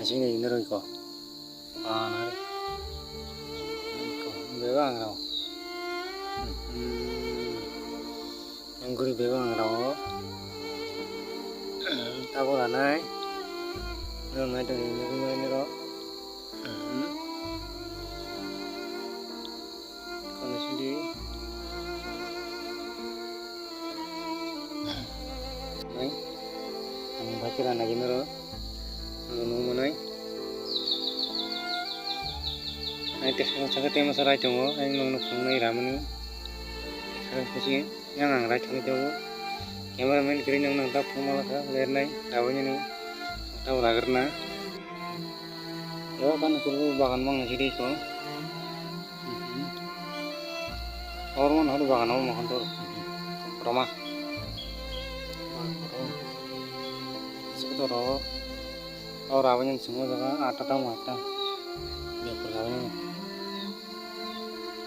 sini ini ko nari ko bewang raw yang guri bewang raw tabo lanai nai to ini ro kono sini nai ang bakira lagi ro numunay ay tekno sa tema sa right mo ay nung nai ramani sekarang kusi yang ang right mo jago cameraman kiri yang nang tap pumala ka ler nai rawanya ni tahu lagar na yo kan kulu bagan mang nasi ko orang mana ada bagan mau makan tuh rumah sekitar और रावण सिंह जगह आटा माटा देखो रावण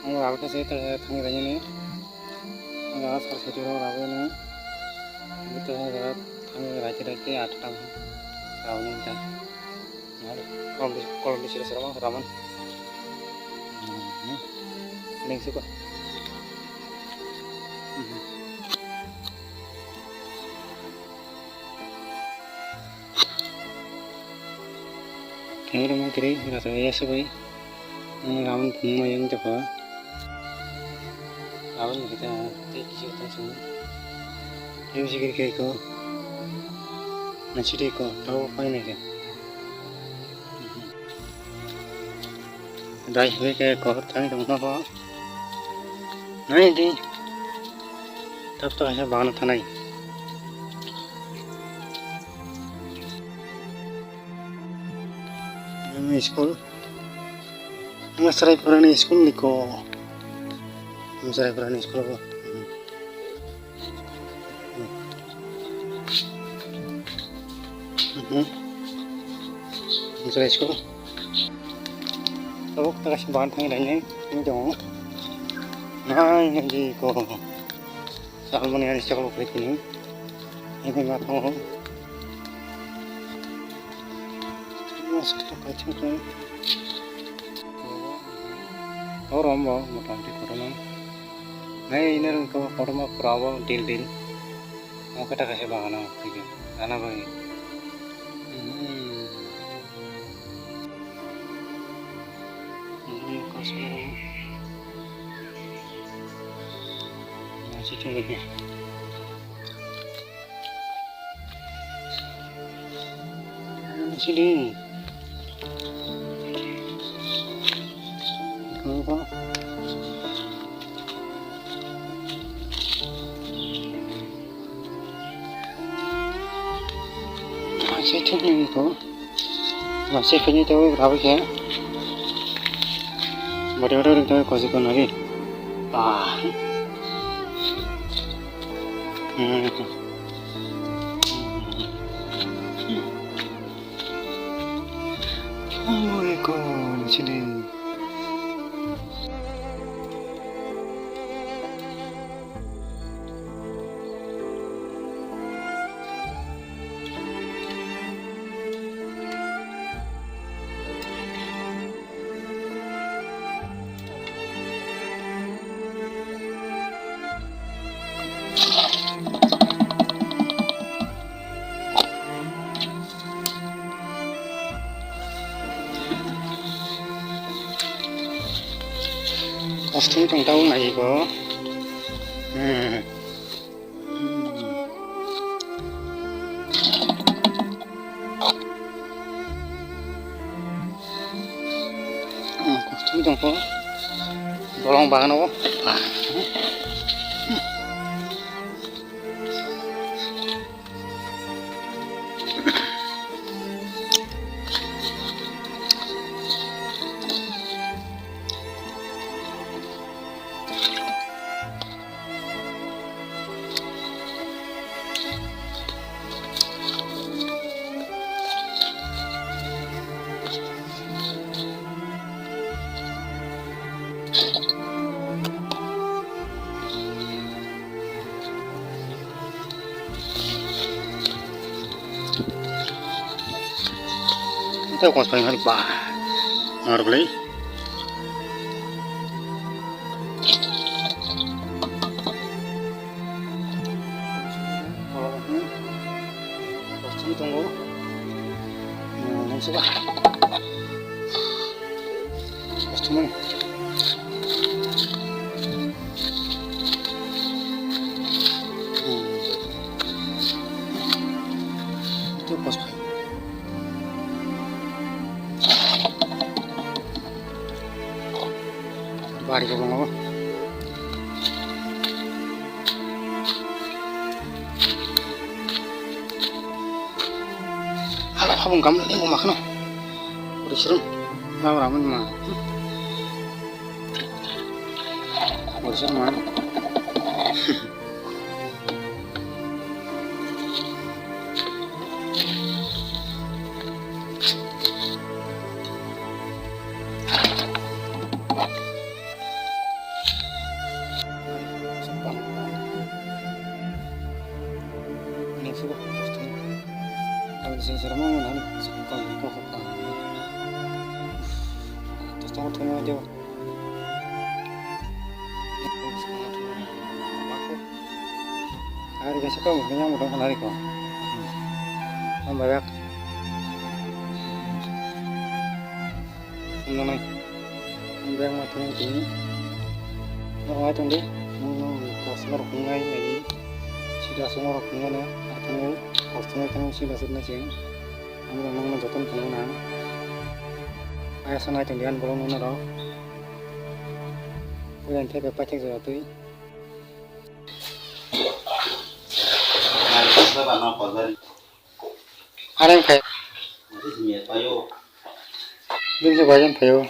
हम रावण से थंग रही ने जगह सर से रावण ने तो जगह थंग राज रखे आटा रावण का यार कॉल डिश रावण लिंक से को cameraman kiri rasa ya sebagai rawan bunga yang coba rawan kita tinggi semua yang sikit kiri ko nasi ko tahu apa ini kan dah kayak ko tadi dong apa nah ini tapi hanya bahan tanah school masarai purani school liko masarai purani school ko masarai school to kita kasih bahan thang lainnya ini dong nah ini ko salmon yang sekolah ini nggak tahu masuk kacang kan orang mau tampil corona nah ini ko corona prawo deal mau kita kasih bahan apa gitu anak bagi ini kosong masih tingginya sini apa masih tinggi itu masih kayaknya tahu berapa ya baru-baru tahu kasih kan lagi oh my god sini pasti trong tahu nggak ko pasti trong ko bolong banget apa Ito kung saan hari ba? Ngarulay. Pasti tunggu. Nang suka. Pasti mo. Ito pas. Bari ko lang ako. Habang kamu ini mau makan, udah serem, mau ramen mah, udah serem mah. Ini sudah pasti. Kalau saya serem mau nanti suka kok. Terus tengok aja. Hari kasih kau, kenyang mudah kan hari kau. Banyak. Ini nih. Ambil matanya ini. Mau itu deh. Kau semua bungai lagi. Sudah semua bunga nih. Artinya kostumnya kan sudah sih. Ambil memang jatuh pengguna. Ayah sana itu dia belum nuna dong. Yang saya baca sesuatu. Ada yang kayak belum sebagian kayak